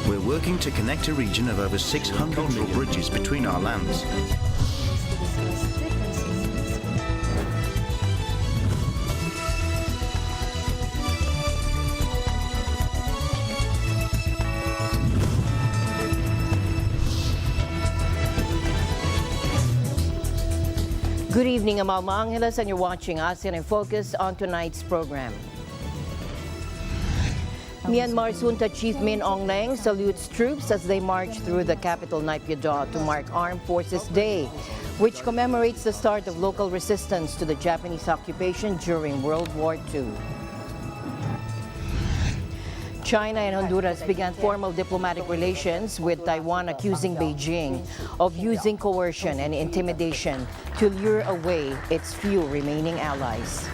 We're working to connect a region of over 600 cultural bridges between our lands. Good evening, I'm Alma Angeles, and you're watching ASEAN in Focus on tonight's program. Myanmar's junta chief Min Aung Hlaing salutes troops as they march through the capital Naypyidaw to mark Armed Forces Day, which commemorates the start of local resistance to the Japanese occupation during World War II. China and Honduras began formal diplomatic relations, with Taiwan accusing Beijing of using coercion and intimidation to lure away its few remaining allies.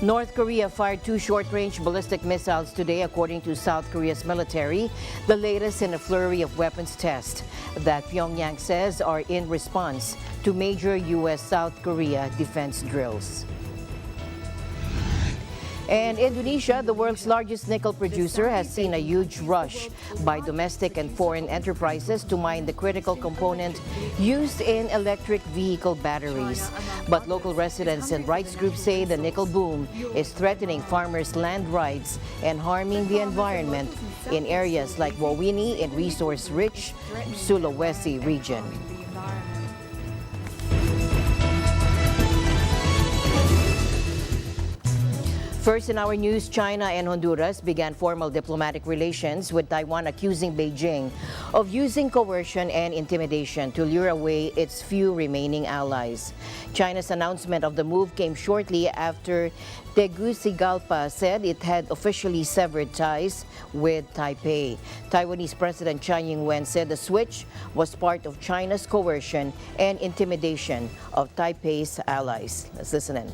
North Korea fired 2 short-range ballistic missiles today, according to South Korea's military, the latest in a flurry of weapons tests that Pyongyang says are in response to major U.S.-South Korea defense drills. And Indonesia, the world's largest nickel producer, has seen a huge rush by domestic and foreign enterprises to mine the critical component used in electric vehicle batteries. But local residents and rights groups say the nickel boom is threatening farmers' land rights and harming the environment in areas like Wawini in resource-rich Sulawesi region. First in our news, China and Honduras began formal diplomatic relations, with Taiwan accusing Beijing of using coercion and intimidation to lure away its few remaining allies. China's announcement of the move came shortly after Tegucigalpa said it had officially severed ties with Taipei. Taiwanese President Tsai Ing-wen said the switch was part of China's coercion and intimidation of Taipei's allies. Let's listen in.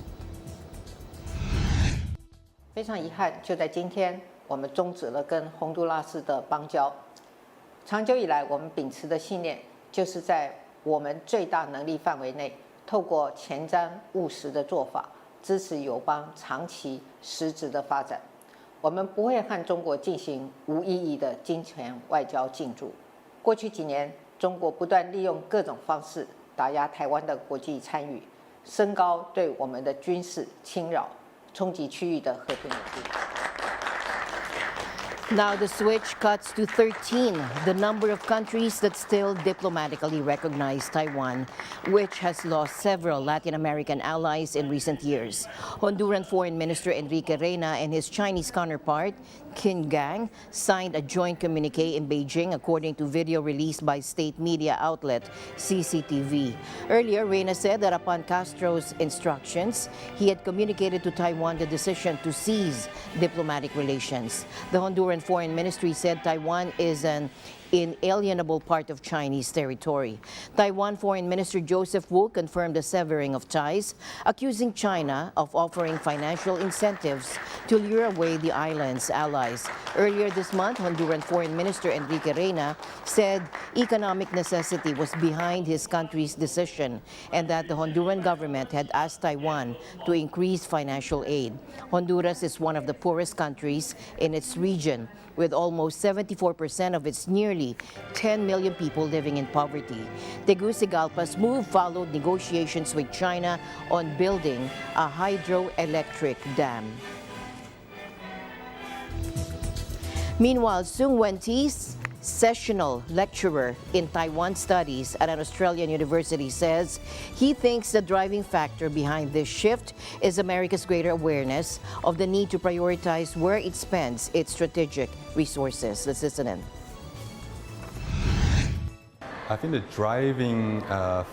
非常遗憾，就在今天，我们终止了跟洪都拉斯的邦交。长久以来，我们秉持的信念，就是在我们最大能力范围内，透过前瞻务实的做法，支持友邦长期实质的发展。我们不会和中国进行无意义的金钱外交竞逐。过去几年，中国不断利用各种方式打压台湾的国际参与，升高对我们的军事侵扰。 冲击区域的和平稳定。 Now the switch cuts to 13, the number of countries that still diplomatically recognize Taiwan, which has lost several Latin American allies in recent years. Honduran Foreign Minister Enrique Reina and his Chinese counterpart, Qin Gang, signed a joint communique in Beijing, according to video released by state media outlet CCTV. Earlier, Reina said that upon Castro's instructions, he had communicated to Taiwan the decision to cease diplomatic relations. The Honduran Foreign Ministry said Taiwan is an inalienable part of Chinese territory. Taiwan Foreign Minister Joseph Wu confirmed the severing of ties, accusing China of offering financial incentives to lure away the island's allies. Earlier this month, Honduran Foreign Minister Enrique Reina said economic necessity was behind his country's decision and that the Honduran government had asked Taiwan to increase financial aid. Honduras is one of the poorest countries in its region, with almost 74% of its nearly 10 million people living in poverty. Tegucigalpa's move followed negotiations with China on building a hydroelectric dam. Meanwhile, Sung Wen-Ti, sessional lecturer in Taiwan studies at an Australian university, says he thinks the driving factor behind this shift is America's greater awareness of the need to prioritize where it spends its strategic resources. Let's listen in. I think the driving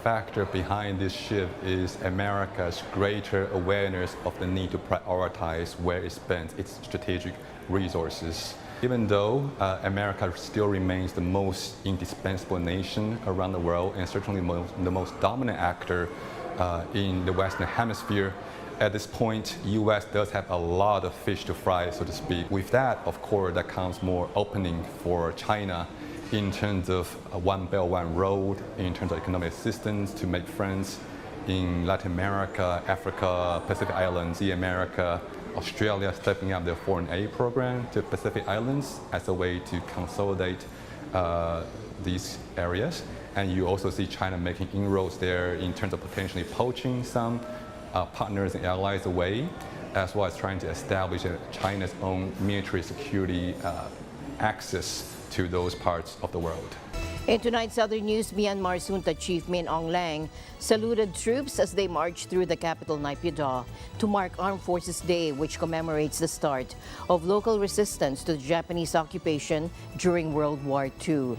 factor behind this shift is America's greater awareness of the need to prioritize where it spends its strategic resources. Even though America still remains the most indispensable nation around the world and certainly the most dominant actor in the Western Hemisphere, at this point, U.S. does have a lot of fish to fry, so to speak. With that, of course, that comes more opening for China in terms of One Belt, One Road, in terms of economic assistance to make friends in Latin America, Africa, Pacific Islands, America, Australia stepping up their foreign aid program to Pacific Islands as a way to consolidate these areas. And you also see China making inroads there in terms of potentially poaching some partners and allies away, as well as trying to establish China's own military security access to those parts of the world. In tonight's other news, Myanmar's junta chief Min Aung Hlaing saluted troops as they marched through the capital Naypyidaw to mark Armed Forces Day, which commemorates the start of local resistance to the Japanese occupation during World War II.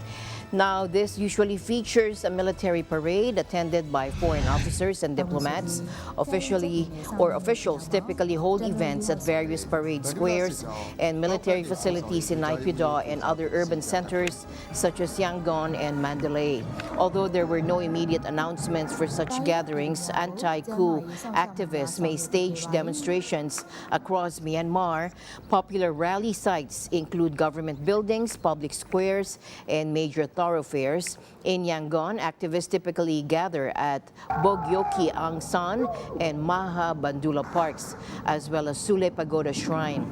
Now, this usually features a military parade attended by foreign officers and diplomats. Officials typically hold events at various parade squares and military facilities in Naypyidaw and other urban centers such as Yangon and Mandalay. Although there were no immediate announcements for such gatherings, anti-coup activists may stage demonstrations across Myanmar. Popular rally sites include government buildings, public squares, and major thoroughfares. In Yangon, activists typically gather at Bogyoki Ang San and Maha Bandula parks, as well as Sule Pagoda Shrine.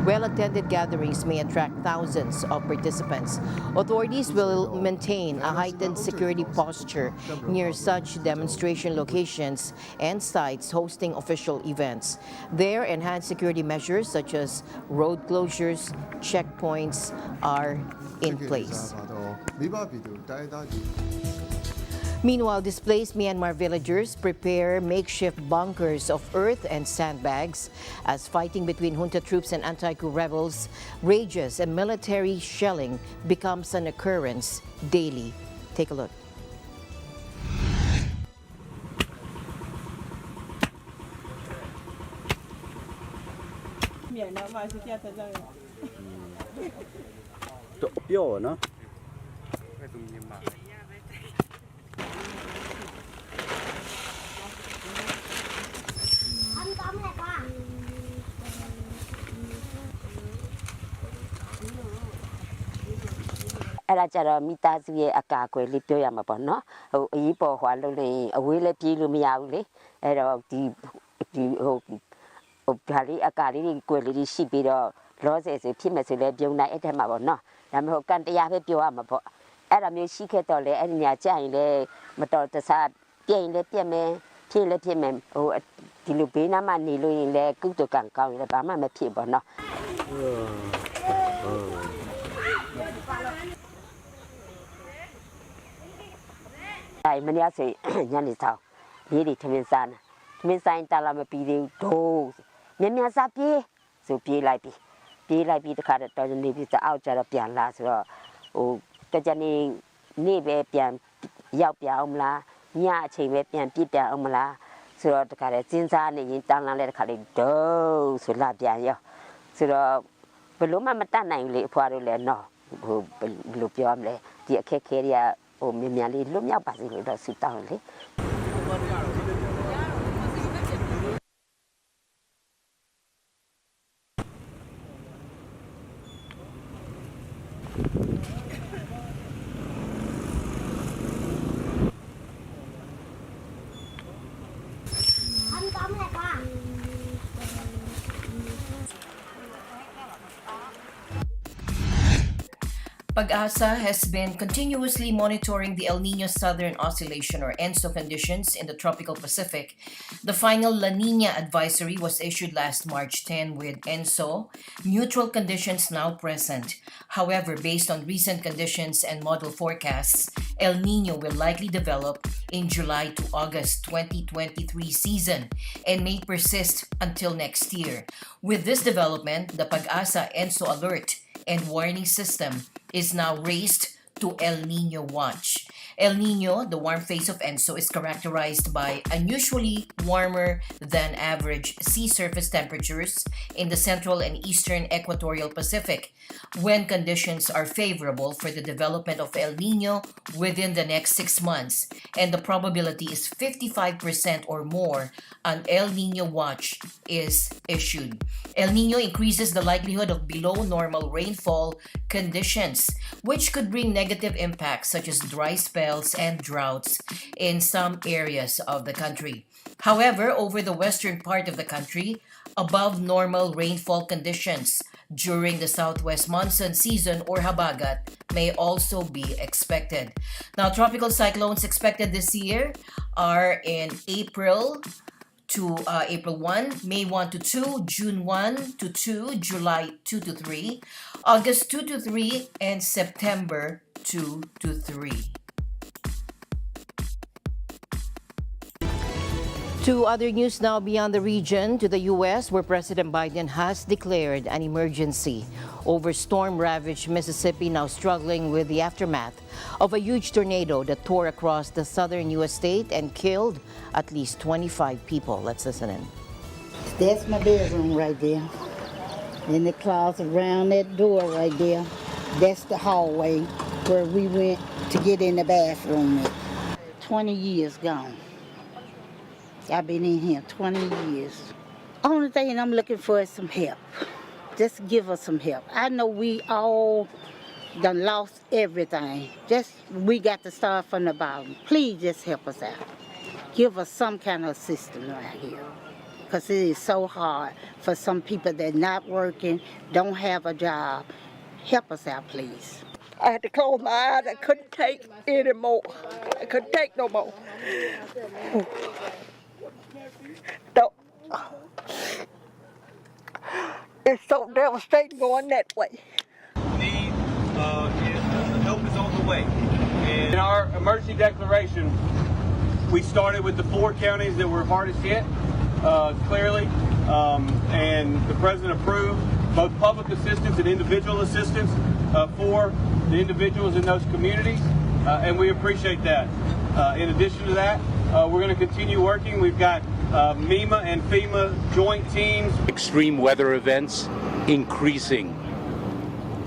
Well-attended gatherings may attract thousands of participants. Authorities will maintain a heightened security posture near such demonstration locations and sites hosting official events. There, enhanced security measures such as road closures, checkpoints are in place. Meanwhile, displaced Myanmar villagers prepare makeshift bunkers of earth and sandbags as fighting between junta troops and anti-coup rebels rages and military shelling becomes an occurrence daily. Take a look. Elajara mitazi aka kwe lipyo ya mapono ipo hwalole awile pilu miaule ero di opali akari kwe li shibiro loze se pimese le byona etema bono namo kantia he pyo amapo era mi shike to le enya chai le mato tsa pien le pieme pien le pieme o di lu be na ma ni lo yin le ku to kan kaung le ba ma me phi bono ai mania se nyani sao ni di themin san ta la ma pi de do myan sa pie so pie lai pi ta kha to ni pi sa ao cha da pian la so ro o ta cha ni be pian yao pian om la nya a chain be pian pi pian om la so ro ta kha de sin sa ni yin tang lang le ta kha de do so la pian yo so ro ဘယ်လိုမှမတတ်နိုင်လေအဖွားတို့လည်းနော်ဟိုဘယ်လိုပြောရမလဲဒီအခက်ခဲတွေကဟိုမြင်မြန်လေးလွတ်မြောက်ပါစေလို့တော့ဆုတောင်းလေ Pag-asa has been continuously monitoring the El Niño Southern Oscillation or ENSO conditions in the tropical Pacific. The final La Niña advisory was issued last March 10 with ENSO neutral conditions now present. However, based on recent conditions and model forecasts, El Niño will likely develop in July to August 2023 season and may persist until next year. With this development, the Pag-asa ENSO alert and warning system is now raised to El Niño watch. El Niño, the warm phase of ENSO, is characterized by unusually warmer than average sea surface temperatures in the central and eastern equatorial Pacific, when conditions are favorable for the development of El Niño within the next 6 months, and the probability is 55% or more, an El Niño watch is issued. El Niño increases the likelihood of below normal rainfall conditions, which could bring negative impacts such as dry spells and droughts in some areas of the country. However, over the western part of the country, above normal rainfall conditions during the southwest monsoon season or habagat may also be expected. Now, tropical cyclones expected this year are in April 1, May 1 to 2, June 1 to 2, July 2 to 3, August 2 to 3, and September 2 to 3. To other news now beyond the region, to the U.S., where President Biden has declared an emergency over storm-ravaged Mississippi, now struggling with the aftermath of a huge tornado that tore across the southern U.S. state and killed at least 25 people. Let's listen in. That's my bedroom right there. In the closet around that door right there, that's the hallway where we went to get in the bathroom at. 20 years gone. I've been in here 20 years. Only thing I'm looking for is some help. Just give us some help. I know we all done lost everything. We got to start from the bottom. Please just help us out. Give us some kind of assistance right here. Because it is so hard for some people that not working, don't have a job. Help us out, please. I had to close my eyes. I couldn't take any more. I couldn't take no more. No. It's so devastating going that way. Need help is on the way. In our emergency declaration, we started with the 4 counties that were hardest hit, clearly, and the president approved both public assistance and individual assistance for the individuals in those communities, and we appreciate that. In addition to that, we're going to continue working. We've got MEMA and FEMA joint teams. Extreme weather events increasing,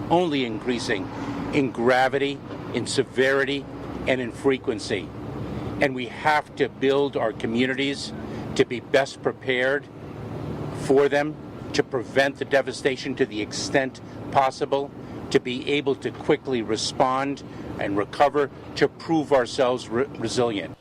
only increasing in gravity, in severity, and in frequency. And we have to build our communities to be best prepared for them, to prevent the devastation to the extent possible, to be able to quickly respond and recover, to prove ourselves resilient.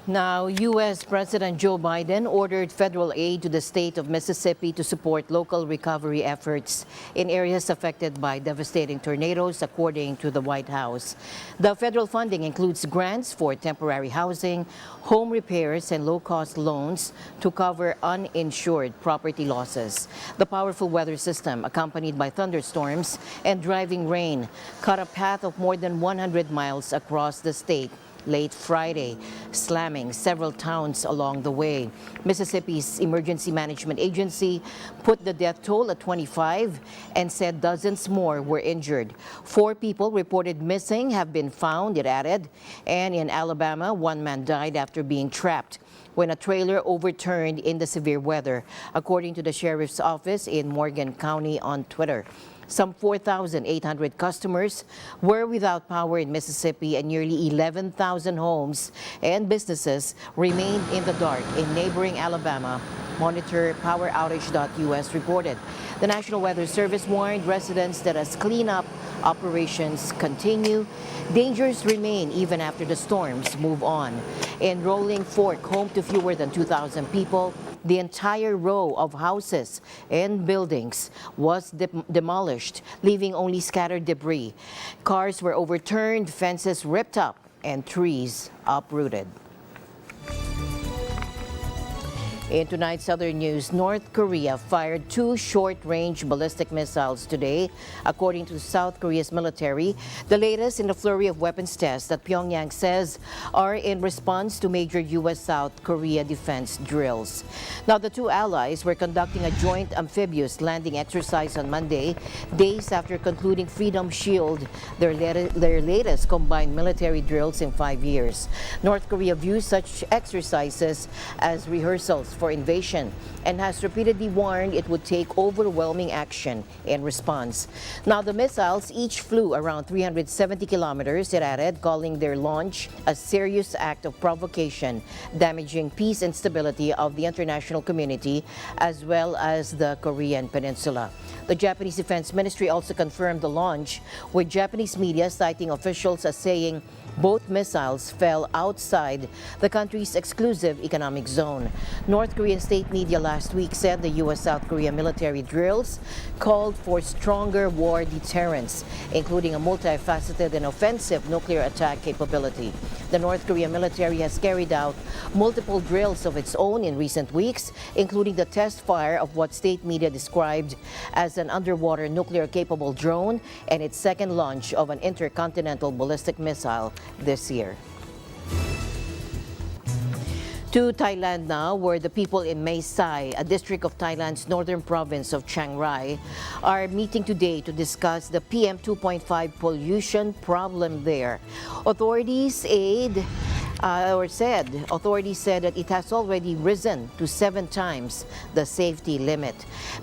Now, U.S. President Joe Biden ordered federal aid to the state of Mississippi to support local recovery efforts in areas affected by devastating tornadoes, according to the White House. The federal funding includes grants for temporary housing, home repairs, and low-cost loans to cover uninsured property losses. The powerful weather system, accompanied by thunderstorms and driving rain, cut a path of more than 100 miles across the state late Friday, slamming several towns along the way. Mississippi's Emergency Management Agency put the death toll at 25 and said dozens more were injured. 4 people reported missing have been found, it added. And in Alabama, 1 man died after being trapped when a trailer overturned in the severe weather, according to the sheriff's office in Morgan County on Twitter. Some 4,800 customers were without power in Mississippi, and nearly 11,000 homes and businesses remained in the dark in neighboring Alabama, Monitor PowerOutage.us reported. The National Weather Service warned residents that as cleanup operations continue, dangers remain even after the storms move on. In Rolling Fork, home to fewer than 2,000 people, the entire row of houses and buildings was demolished, leaving only scattered debris. Cars were overturned, fences ripped up, and trees uprooted. In tonight's other news, North Korea fired 2 short-range ballistic missiles today, according to South Korea's military, the latest in a flurry of weapons tests that Pyongyang says are in response to major U.S.-South Korea defense drills. Now, the 2 allies were conducting a joint amphibious landing exercise on Monday, days after concluding Freedom Shield, their latest combined military drills in 5 years. North Korea views such exercises as rehearsals for invasion and has repeatedly warned it would take overwhelming action in response. Now, the missiles each flew around 370 kilometers, it added, calling their launch a serious act of provocation, damaging peace and stability of the international community as well as the Korean peninsula. The Japanese Defense Ministry also confirmed the launch, with Japanese media citing officials as saying both missiles fell outside the country's exclusive economic zone. North North Korean state media last week said the U.S.-South Korea military drills called for stronger war deterrence, including a multifaceted and offensive nuclear attack capability. The North Korean military has carried out multiple drills of its own in recent weeks, including the test fire of what state media described as an underwater nuclear-capable drone and its second launch of an intercontinental ballistic missile this year. To Thailand now, where the people in Mae Sai, a district of Thailand's northern province of Chiang Rai, are meeting today to discuss the PM 2.5 pollution problem there. Authorities said that it has already risen to 7 times the safety limit.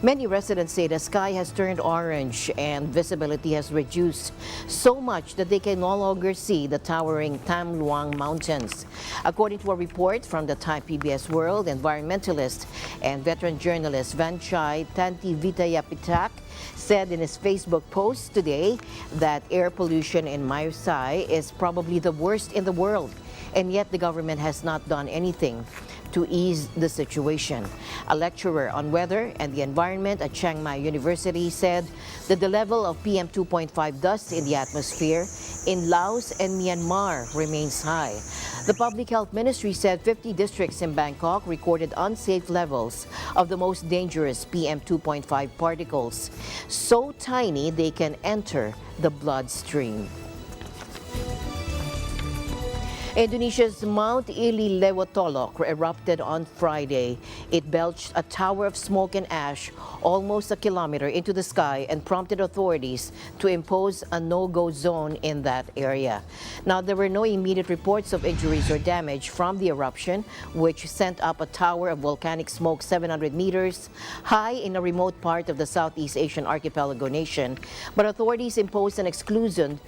Many residents say the sky has turned orange and visibility has reduced so much that they can no longer see the towering Tam Luang Mountains. According to a report from the Thai PBS World, environmentalist and veteran journalist Vanchai Tantivitayapitak said in his Facebook post today that air pollution in Mae Sai is probably the worst in the world, and yet the government has not done anything to ease the situation. A lecturer on weather and the environment at Chiang Mai University said that the level of PM 2.5 dust in the atmosphere in Laos and Myanmar remains high. The Public Health Ministry said 50 districts in Bangkok recorded unsafe levels of the most dangerous PM 2.5 particles, so tiny they can enter the bloodstream. Indonesia's Mount Ili Lewotolok erupted on Friday. It belched a tower of smoke and ash almost a kilometer into the sky and prompted authorities to impose a no-go zone in that area. Now, there were no immediate reports of injuries or damage from the eruption, which sent up a tower of volcanic smoke 700 meters high in a remote part of the Southeast Asian archipelago nation. But authorities imposed an exclusion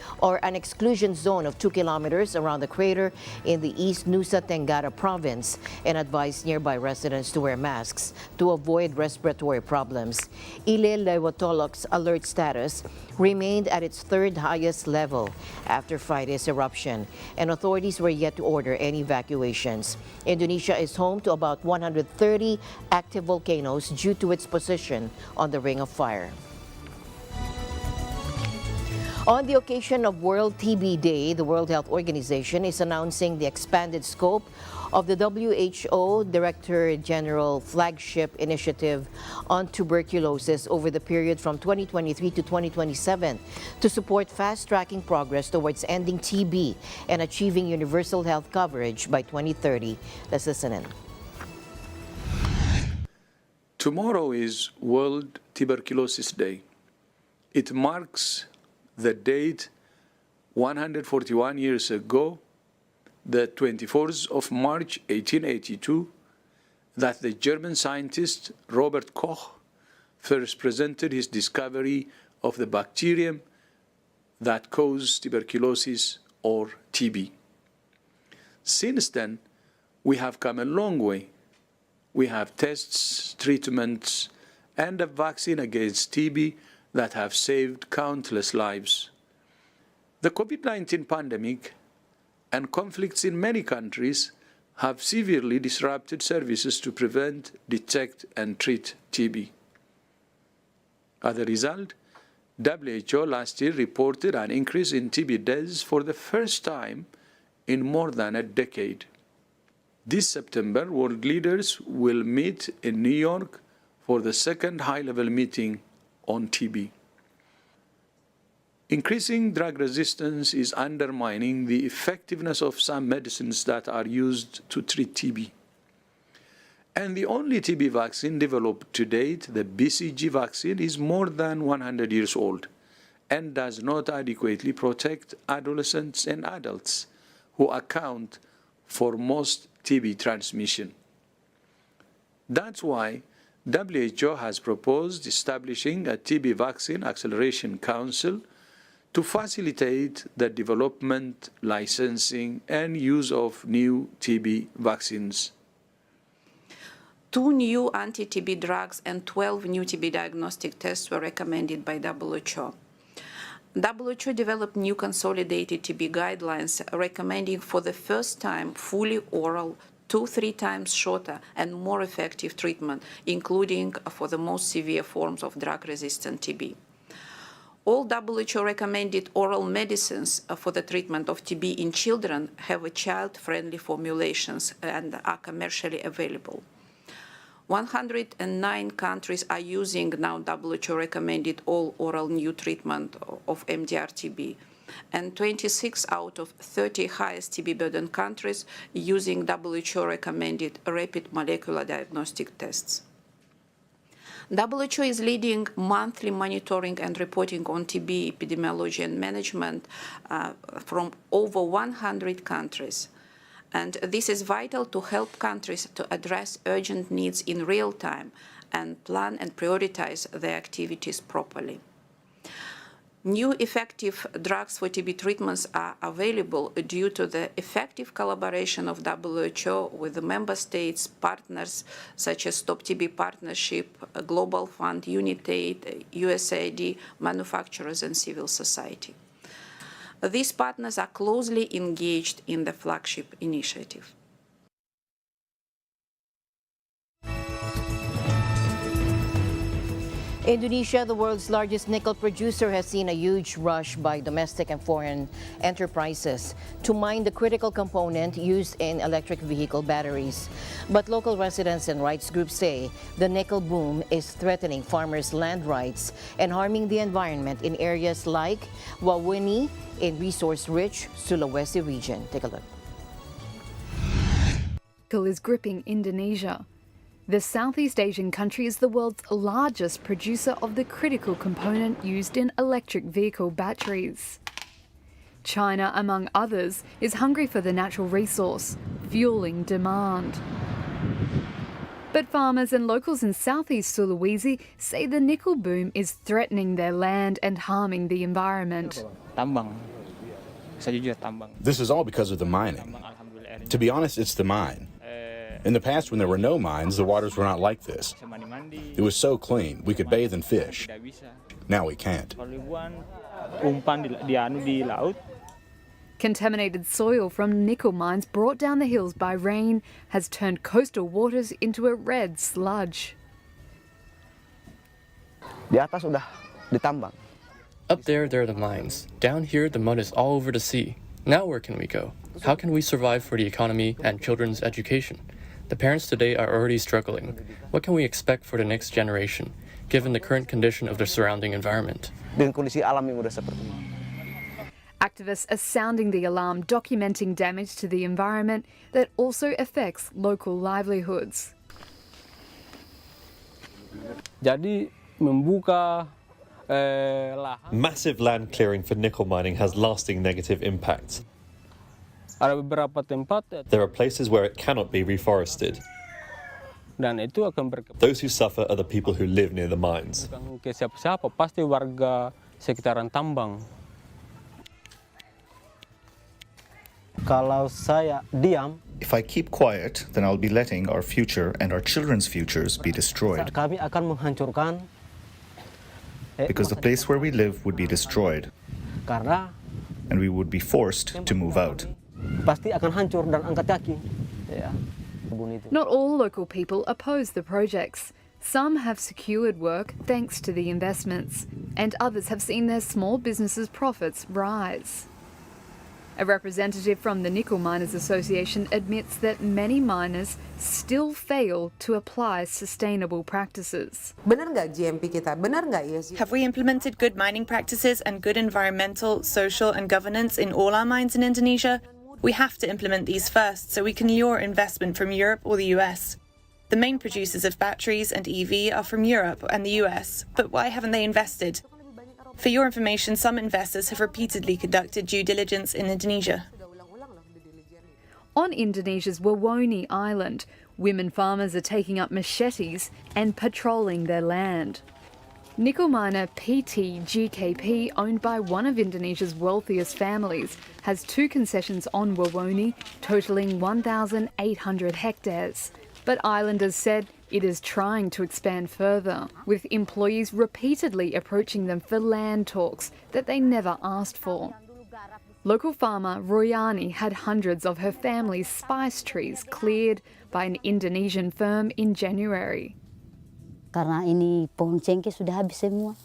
zone of 2 kilometers around the crater in the East Nusa Tenggara province and advised nearby residents to wear masks to avoid respiratory problems. Ile Lewotolok's alert status remained at its 3rd highest level after Friday's eruption, and authorities were yet to order any evacuations. Indonesia is home to about 130 active volcanoes due to its position on the Ring of Fire. On the occasion of World TB Day, the World Health Organization is announcing the expanded scope of the WHO Director General flagship initiative on tuberculosis over the period from 2023 to 2027 to support fast-tracking progress towards ending TB and achieving universal health coverage by 2030. Let's listen in. Tomorrow is World Tuberculosis Day. It marks the date 141 years ago, the 24th of March 1882, that the German scientist Robert Koch first presented his discovery of the bacterium that causes tuberculosis or TB. Since then, we have come a long way. We have tests, treatments, and a vaccine against TB that have saved countless lives. The COVID-19 pandemic and conflicts in many countries have severely disrupted services to prevent, detect, and treat TB. As a result, WHO last year reported an increase in TB deaths for the first time in more than a decade. This September, world leaders will meet in New York for the second high-level meeting on TB. Increasing drug resistance is undermining the effectiveness of some medicines that are used to treat TB. And the only TB vaccine developed to date, the BCG vaccine, is more than 100 years old and does not adequately protect adolescents and adults who account for most TB transmission. That's why WHO has proposed establishing a TB Vaccine Acceleration Council to facilitate the development, licensing, and use of new TB vaccines. 2 new anti-TB drugs and 12 new TB diagnostic tests were recommended by WHO. WHO developed new consolidated TB guidelines recommending for the first time fully oral 2-3 times shorter and more effective treatment, including for the most severe forms of drug-resistant TB. All WHO recommended oral medicines for the treatment of TB in children have child-friendly formulations and are commercially available. 109 countries are using now WHO recommended all oral new treatment of MDR-TB, and 26 out of 30 highest TB burden countries using WHO recommended rapid molecular diagnostic tests. WHO is leading monthly monitoring and reporting on TB epidemiology and management from over 100 countries. And this is vital to help countries to address urgent needs in real time and plan and prioritize their activities properly. New effective drugs for TB treatments are available due to the effective collaboration of WHO with the member states, partners such as Stop TB Partnership, Global Fund, UNITAID, USAID, manufacturers and civil society. These partners are closely engaged in the flagship initiative. Indonesia, the world's largest nickel producer, has seen a huge rush by domestic and foreign enterprises to mine the critical component used in electric vehicle batteries. But local residents and rights groups say the nickel boom is threatening farmers' land rights and harming the environment in areas like Wawini in resource-rich Sulawesi region. Take a look. Nickel is gripping Indonesia. The Southeast Asian country is the world's largest producer of the critical component used in electric vehicle batteries. China, among others, is hungry for the natural resource, fueling demand. But farmers and locals in Southeast Sulawesi say the nickel boom is threatening their land and harming the environment. This is all because of the mining. To be honest, it's the mine. In the past, when there were no mines, the waters were not like this. It was so clean, we could bathe and fish. Now we can't. Contaminated soil from nickel mines brought down the hills by rain has turned coastal waters into a red sludge. Up there are the mines. Down here, the mud is all over the sea. Now where can we go? How can we survive for the economy and children's education? The parents today are already struggling. What can we expect for the next generation, given the current condition of the surrounding environment? Activists are sounding the alarm, documenting damage to the environment that also affects local livelihoods. Massive land clearing for nickel mining has lasting negative impacts. There are places where it cannot be reforested. Those who suffer are the people who live near the mines. If I keep quiet, then I'll be letting our future and our children's futures be destroyed. Because the place where we live would be destroyed, and we would be forced to move out. Not all local people oppose the projects. Some have secured work thanks to the investments, and others have seen their small businesses' profits rise. A representative from the Nickel Miners Association admits that many miners still fail to apply sustainable practices. Have we implemented good mining practices and good environmental, social and governance in all our mines in Indonesia? We have to implement these first so we can lure investment from Europe or the US. The main producers of batteries and EV are from Europe and the US, but why haven't they invested? For your information, some investors have repeatedly conducted due diligence in Indonesia. On Indonesia's Wawoni Island, women farmers are taking up machetes and patrolling their land. Nickel miner PT GKP, owned by one of Indonesia's wealthiest families, has 2 concessions on Wawoni, totalling 1,800 hectares. But islanders said it is trying to expand further, with employees repeatedly approaching them for land talks that they never asked for. Local farmer Royani had hundreds of her family's spice trees cleared by an Indonesian firm in January. Karena ini pohon cengkeh sudah habis semua.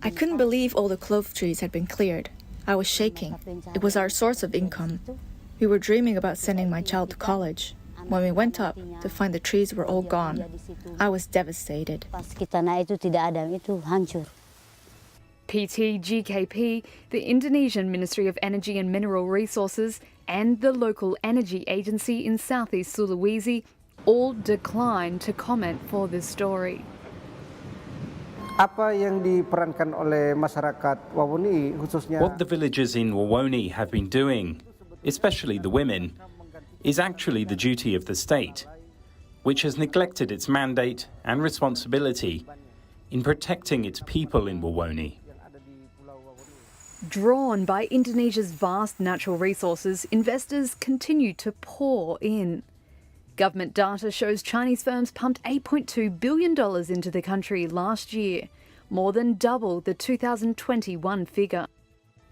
I couldn't believe all the clove trees had been cleared. I was shaking. It was our source of income. We were dreaming about sending my child to college. When we went up to find the trees were all gone, I was devastated. Pas kita naik itu tidak ada, itu hancur. PT GKP, the Indonesian Ministry of Energy and Mineral Resources, and the local energy agency in southeast Sulawesi all declined to comment for this story. Apa yang diperankan oleh masyarakat Wawoni khususnya What the villagers in Wawoni have been doing, especially the women, is actually the duty of the state, which has neglected its mandate and responsibility in protecting its people in Wawoni. Drawn by Indonesia's vast natural resources, investors continue to pour in. Government data shows Chinese firms pumped $8.2 billion into the country last year, more than double the 2021 figure.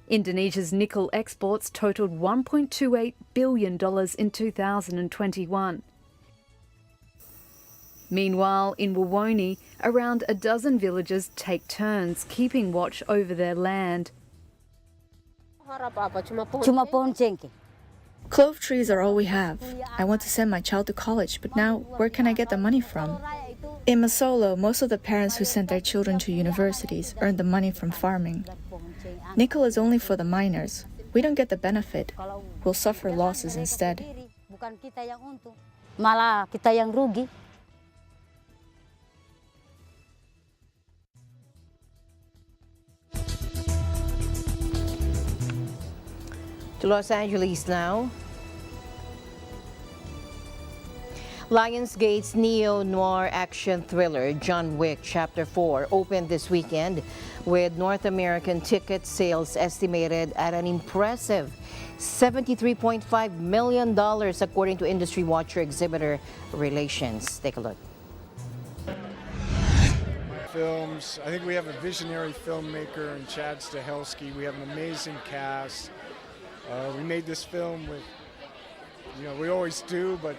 Indonesia's nickel exports totaled $1.28 billion in 2021. Meanwhile, in Wawoni, around a dozen villagers take turns keeping watch over their land. Cuma pohon cengkeh. Clove trees are all we have. I want to send my child to college, but now where can I get the money from? In Masolo, most of the parents who sent their children to universities earn the money from farming. Nickel is only for the miners. We don't get the benefit. We'll suffer losses instead. Bukan kita yang untung, malah kita yang rugi. To Los Angeles now. Lionsgate's neo-noir action thriller John Wick Chapter 4 opened this weekend with North American ticket sales estimated at an impressive $73.5 million according to industry watcher Exhibitor Relations. Take a look. Films. I think we have a visionary filmmaker in Chad Stahelski. We have an amazing cast. We made this film with, we always do, but,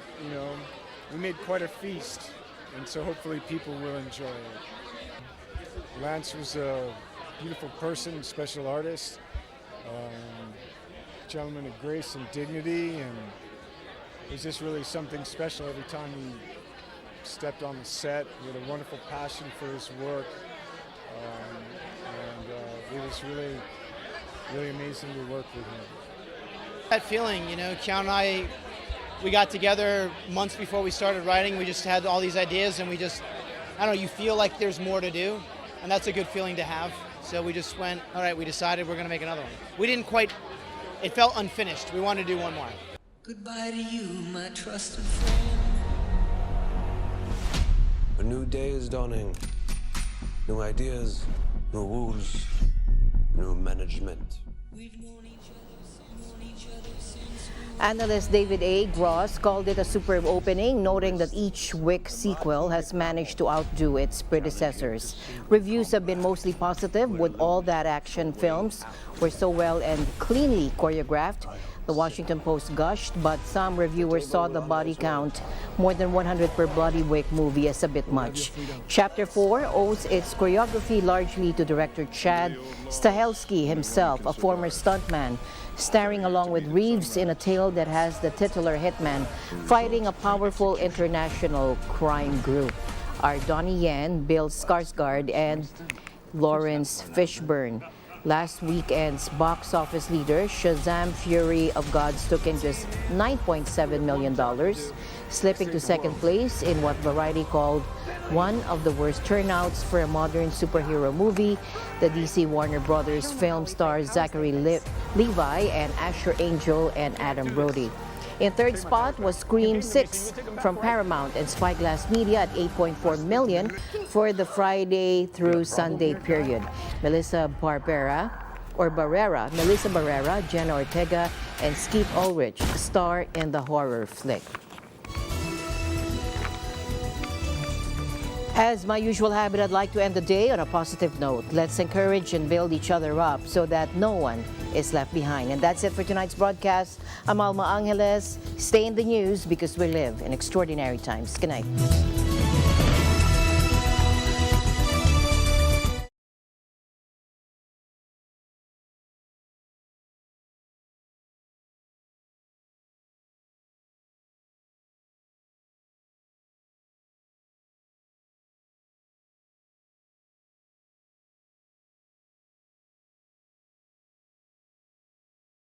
we made quite a feast, and so hopefully people will enjoy it. Lance was a beautiful person, special artist, gentleman of grace and dignity, and it was just really something special every time he stepped on the set. He had a wonderful passion for his work, and it was really, really amazing to work with him. That feeling, Kian and I, we got together months before we started writing. We just had all these ideas, and you feel like there's more to do, and that's a good feeling to have. So we just went, all right, we decided we're going to make another one. We didn't quite, it felt unfinished. We wanted to do one more. Goodbye to you, my trusted friend. A new day is dawning. New ideas, new rules, new management. Analyst David A. Gross called it a superb opening, noting that each Wick sequel has managed to outdo its predecessors. Reviews have been mostly positive, with all that action films were so well and cleanly choreographed. The Washington Post gushed, but some reviewers saw the body count, more than 100 per Bloody Wick movie, as a bit much. Chapter 4 owes its choreography largely to director Chad Stahelski himself, a former stuntman, starring along with Reeves in a tale that has the titular hitman fighting a powerful international crime group. Are Donnie Yen, Bill Skarsgård, and Lawrence Fishburne. Last weekend's box office leader, Shazam! Fury of Gods, took in just $9.7 million, slipping to second place in what Variety called one of the worst turnouts for a modern superhero movie. The DC Warner Brothers film stars Zachary Levi and Asher Angel and Adam Brody. In third spot was Scream 6 from Paramount and Spyglass Media at $8.4 million for the Friday through Sunday period. Melissa Barrera, Jenna Ortega, and Skeet Ulrich star in the horror flick. As my usual habit, I'd like to end the day on a positive note. Let's encourage and build each other up so that no one is left behind. And that's it for tonight's broadcast. I'm Alma Angeles. Stay in the news because we live in extraordinary times. Good night.